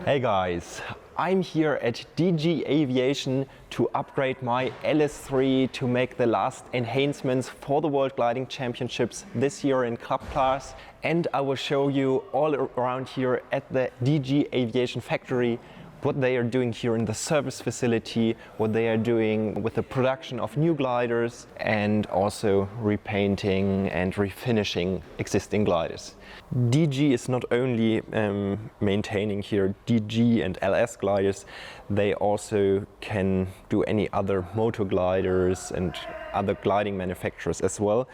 Hey guys, I'm here at DG Aviation to upgrade my LS3 to make the last enhancements for the World Gliding Championships this year in club class, and I will show you all around here at the DG Aviation factory what they are doing here in the service facility, what they are doing with the production of new gliders, and also repainting and refinishing existing gliders. DG is not only maintaining here DG and LS gliders, they also can do any other motor gliders and other gliding manufacturers as well.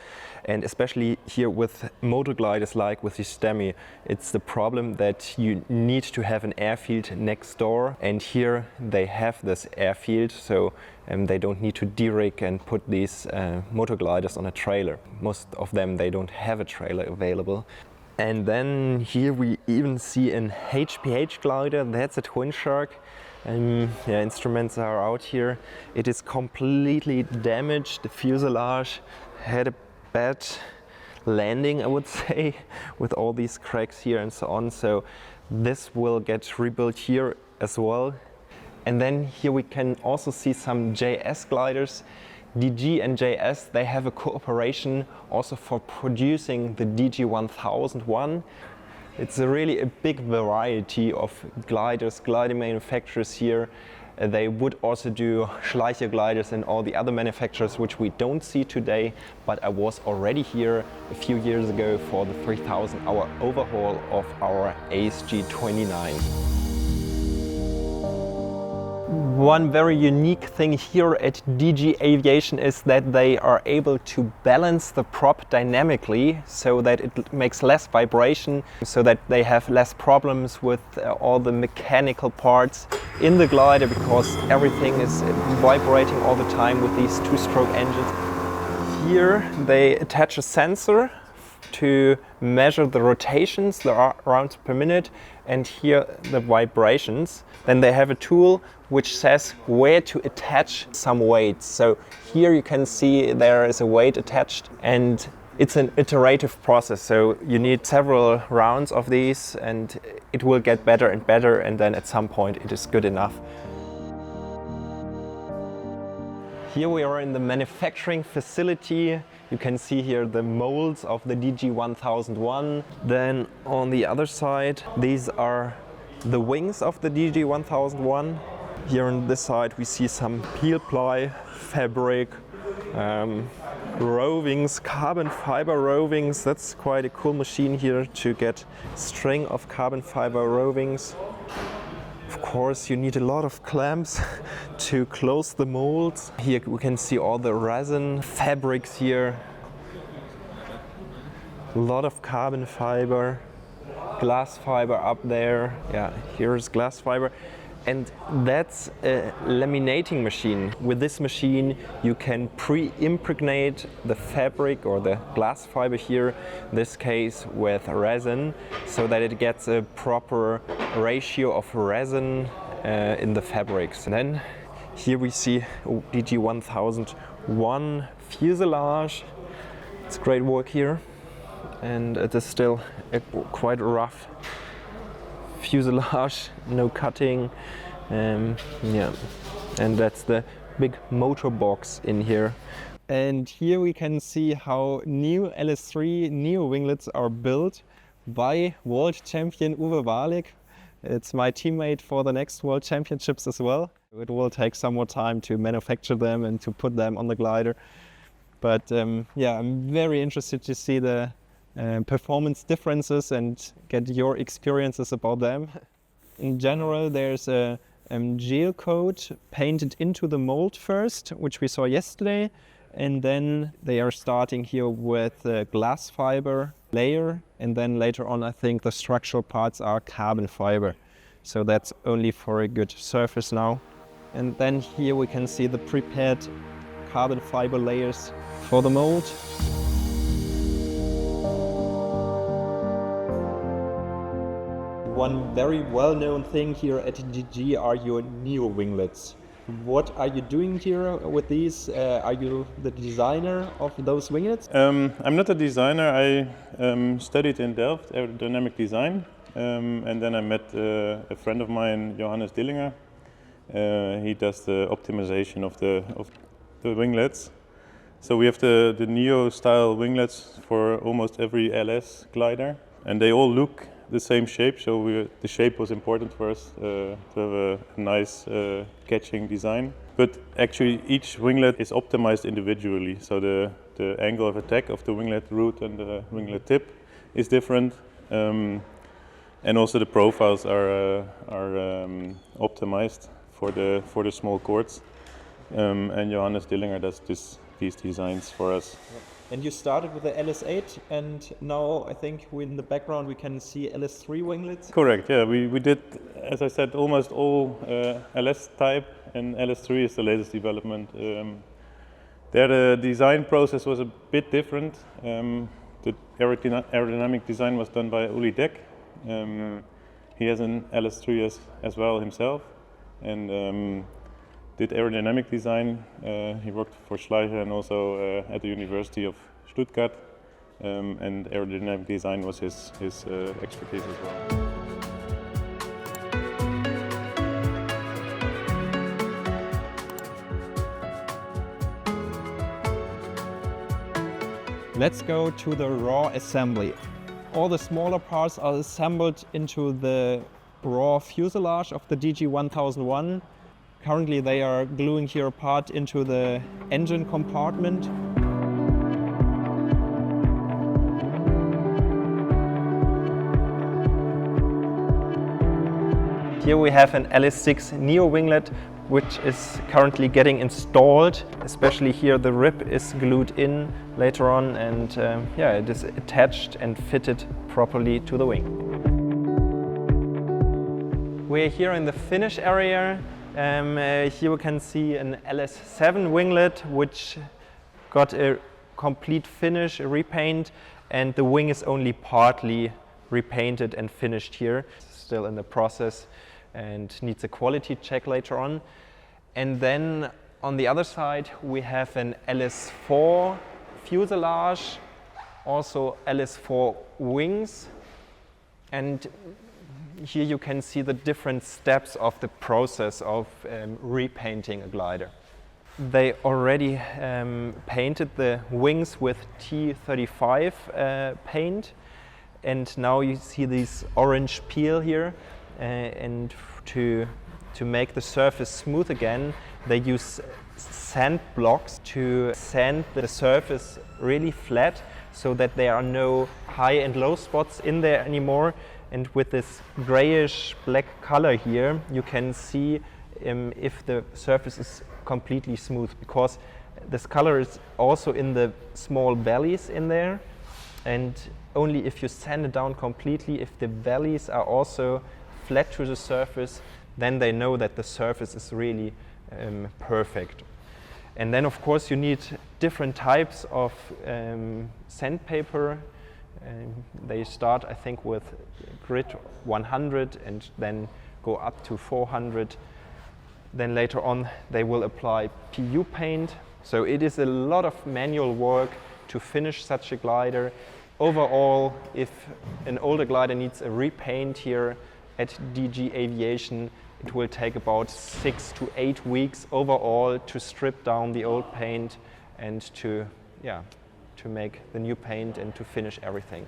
And especially here with motor gliders like with the STEMI, it's the problem that you need to have an airfield next door, and here they have this airfield, so they don't need to de-rig and put these motor gliders on a trailer. Most of them, they don't have a trailer available. And then here we even see an HPH glider, that's a twin shark. Instruments are out here. It is completely damaged. The fuselage had a bad landing, I would say, with all these cracks here and so on. So this will get rebuilt here as well. And then here we can also see some JS gliders. DG and JS, they have a cooperation also for producing the DG 1001. It's really a big variety of gliders, gliding manufacturers here. They would also do Schleicher gliders and all the other manufacturers which we don't see today, but I was already here a few years ago for the 3000-hour overhaul of our ASG 29. One very unique thing here at DG Aviation is that they are able to balance the prop dynamically so that it makes less vibration, so that they have less problems with all the mechanical parts in the glider, because everything is vibrating all the time with these two-stroke engines. Here they attach a sensor to measure the rotations, the rounds per minute, and here the vibrations. Then they have a tool which says where to attach some weights. So here you can see there is a weight attached, and it's an iterative process. So you need several rounds of these and it will get better and better, and then at some point it is good enough. Here we are in the manufacturing facility. You can see here the molds of the DG 1001. Then on the other side, these are the wings of the DG 1001. Here on this side we see some peel ply, fabric, rovings, carbon fiber rovings. That's quite a cool machine here to get string of carbon fiber rovings. Of course, you need a lot of clamps to close the molds. Here we can see all the resin fabrics here. A lot of carbon fiber, glass fiber up there. Yeah, here's glass fiber. And that's a laminating machine. With this machine you can pre-impregnate the fabric or the glass fiber here, in this case with resin, so that it gets a proper ratio of resin in the fabrics. And then here we see DG 1001 fuselage. It's great work here, and it is still quite rough fuselage, no cutting, and that's the big motor box in here. And here we can see how new LS3 Neo winglets are built by world champion Uwe Warlik. It's my teammate for the next World Championships as well. It will take some more time to manufacture them and to put them on the glider. But yeah, I'm very interested to see the performance differences and get your experiences about them. In general, there's a gel coat painted into the mold first, which we saw yesterday, and then they are starting here with a glass fiber layer, and then later on I think the structural parts are carbon fiber. So that's only for a good surface now. And then here we can see the prepared carbon fiber layers for the mold. One very well-known thing here at DG are your Neo winglets. What are you doing here with these? Are you the designer of those winglets? I'm not a designer. I studied in Delft Aerodynamic design. and then I met a friend of mine, Johannes Dillinger. He does the optimization of the winglets. So we have the Neo-style winglets for almost every LS glider, and they all look the same shape. So the shape was important for us to have a nice catching design. But actually, each winglet is optimized individually. So the angle of attack of the winglet root and the winglet tip is different, and also the profiles are optimized for the small chords. And Johannes Dillinger does these designs for us. And you started with the LS8, and now I think in the background we can see LS3 winglets. Correct. Yeah, we did, as I said, almost all LS type, and LS3 is the latest development. There, the design process was a bit different. The aerodynamic design was done by Uli Deck. He has an LS3 as well himself, and did aerodynamic design. He worked for Schleicher and also at the University of Stuttgart, and aerodynamic design was his expertise as well. Let's go to the raw assembly. All the smaller parts are assembled into the raw fuselage of the DG 1001. Currently they are gluing here a part into the engine compartment. Here we have an LS6 Neo winglet, which is currently getting installed. Especially here the rib is glued in later on, and yeah, it is attached and fitted properly to the wing. We're here in the finish area. Here we can see an LS7 winglet, which got a complete finish, a repaint, and the wing is only partly repainted and finished here. Still in the process and needs a quality check later on. And then on the other side we have an LS4 fuselage, also LS4 wings, and here you can see the different steps of the process of repainting a glider. They already painted the wings with T35 paint, and now you see this orange peel here, and to make the surface smooth again, they use sand blocks to sand the surface really flat so that there are no high and low spots in there anymore. And with this grayish black color here, you can see if the surface is completely smooth, because this color is also in the small valleys in there. And only if you sand it down completely, if the valleys are also flat to the surface, then they know that the surface is really perfect. And then of course you need different types of sandpaper. They start, I think, with grit 100 and then go up to 400. Then later on they will apply PU paint. So it is a lot of manual work to finish such a glider. Overall, if an older glider needs a repaint here at DG Aviation, it will take about 6 to 8 weeks overall to strip down the old paint and to make the new paint and to finish everything.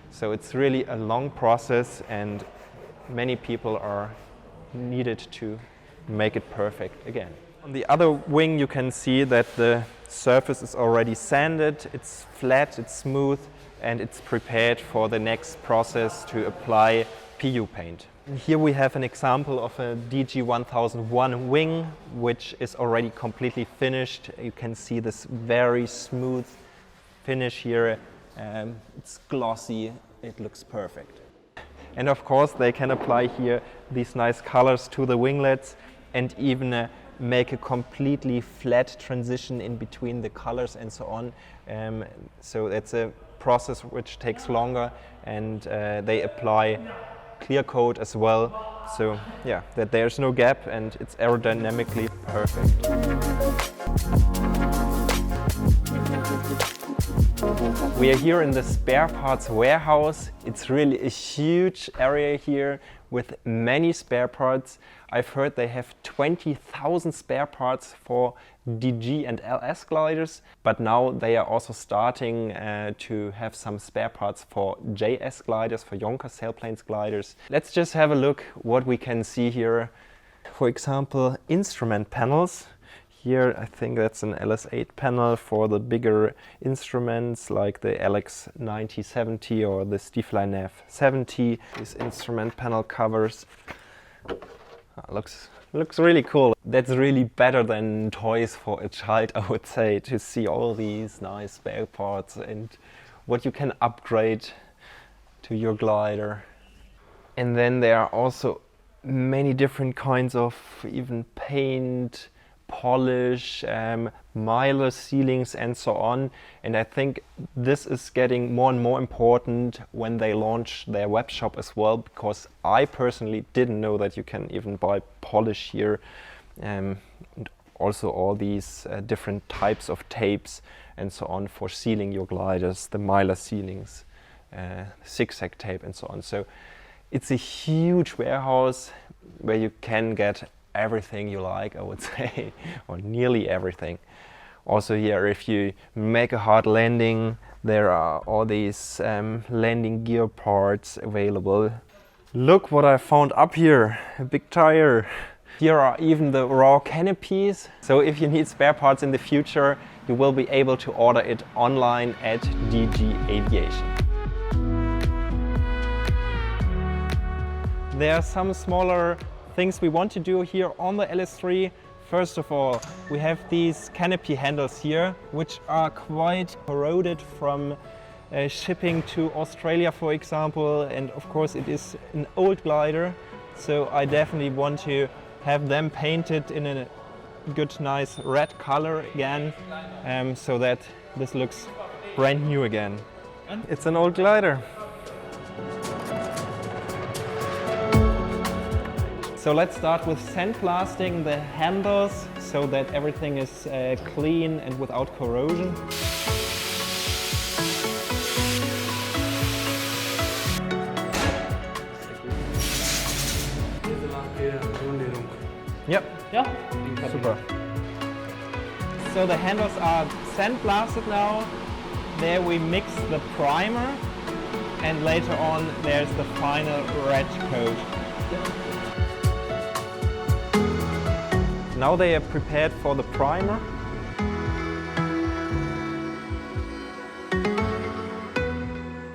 So it's really a long process, and many people are needed to make it perfect again. On the other wing you can see that the surface is already sanded, it's flat, it's smooth, and it's prepared for the next process to apply PU paint. Here we have an example of a DG 1001 wing, which is already completely finished. You can see this very smooth finish here. It's glossy, it looks perfect. And of course they can apply here these nice colors to the winglets and even make a completely flat transition in between the colors and so on. So it's a process which takes longer, and they apply clear coat as well, so yeah, that there's no gap and it's aerodynamically perfect. We are here in the spare parts warehouse. It's really a huge area here with many spare parts. I've heard they have 20,000 spare parts for DG and LS gliders, but now they are also starting to have some spare parts for JS gliders, for Jonker sailplanes gliders. Let's just have a look what we can see here. For example, instrument panels. Here I think that's an LS8 panel for the bigger instruments like the LX9070 or the Stiefel Nav 70. These instrument panel covers. Looks really cool. That's really better than toys for a child, I would say, to see all these nice spare parts and what you can upgrade to your glider. And then there are also many different kinds of even paint, polish, mylar sealings and so on, and I think this is getting more and more important when they launch their web shop as well, because I personally didn't know that you can even buy polish here, and also all these different types of tapes and so on for sealing your gliders, the mylar sealings, zigzag tape and so on. So it's a huge warehouse where you can get everything you like, I would say, or nearly everything. Also here, if you make a hard landing, there are all these landing gear parts available. Look what I found up here, a big tire. Here are even the raw canopies. So if you need spare parts in the future, you will be able to order it online at DG Aviation. There are some smaller things we want to do here on the LS3. First of all, we have these canopy handles here, which are quite corroded from shipping to Australia, for example, and of course it is an old glider, so I definitely want to have them painted in a good, nice red color again, so that this looks brand new again. It's an old glider. So let's start with sandblasting the handles so that everything is clean and without corrosion. Yep. Yeah. Super. So the handles are sandblasted now. There we mix the primer, and later on there's the final red coat. Now they are prepared for the primer.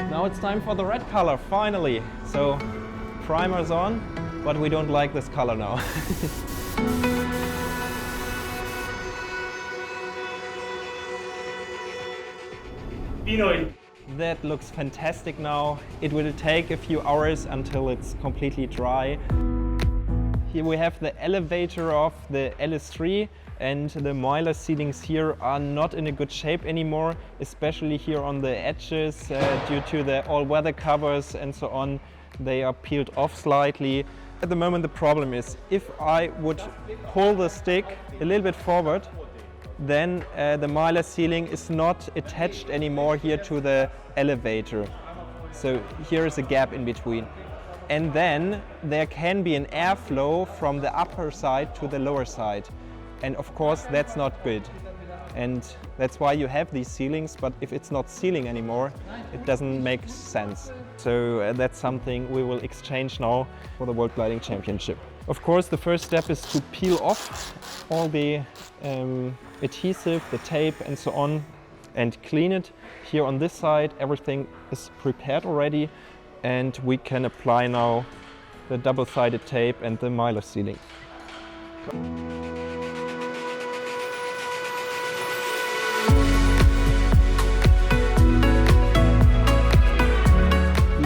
Now it's time for the red color, finally. So primer's on, but we don't like this color now. That looks fantastic now. It will take a few hours until it's completely dry. Here we have the elevator of the LS3, and the mylar sealings here are not in a good shape anymore, especially here on the edges due to the all-weather covers and so on. They are peeled off slightly. At the moment the problem is, if I would pull the stick a little bit forward, then the mylar sealing is not attached anymore here to the elevator. So here is a gap in between. And then there can be an airflow from the upper side to the lower side. And of course that's not good. And that's why you have these sealings, but if it's not sealing anymore, it doesn't make sense. So that's something we will exchange now for the World Gliding Championship. Of course, the first step is to peel off all the adhesive, the tape and so on, and clean it. Here on this side, everything is prepared already, and we can apply now the double-sided tape and the mylar sealing.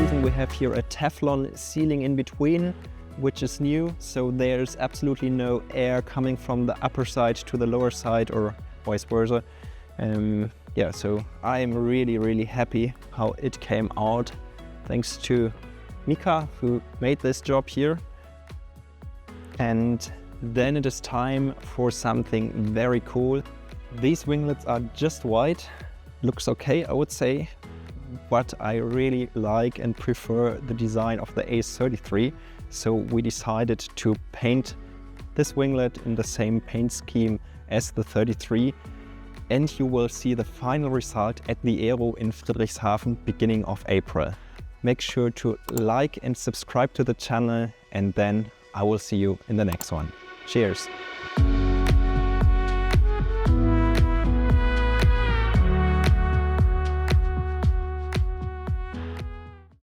Even we have here a Teflon sealing in between, which is new, so there's absolutely no air coming from the upper side to the lower side or vice versa. Yeah, so I'm really happy how it came out. Thanks to Mika, who made this job here. And then it is time for something very cool. These winglets are just white, looks okay, I would say, but I really like and prefer the design of the Ace33. So we decided to paint this winglet in the same paint scheme as the 33, and you will see the final result at the Aero in Friedrichshafen beginning of April. Make sure to like and subscribe to the channel, and then I will see you in the next one. Cheers!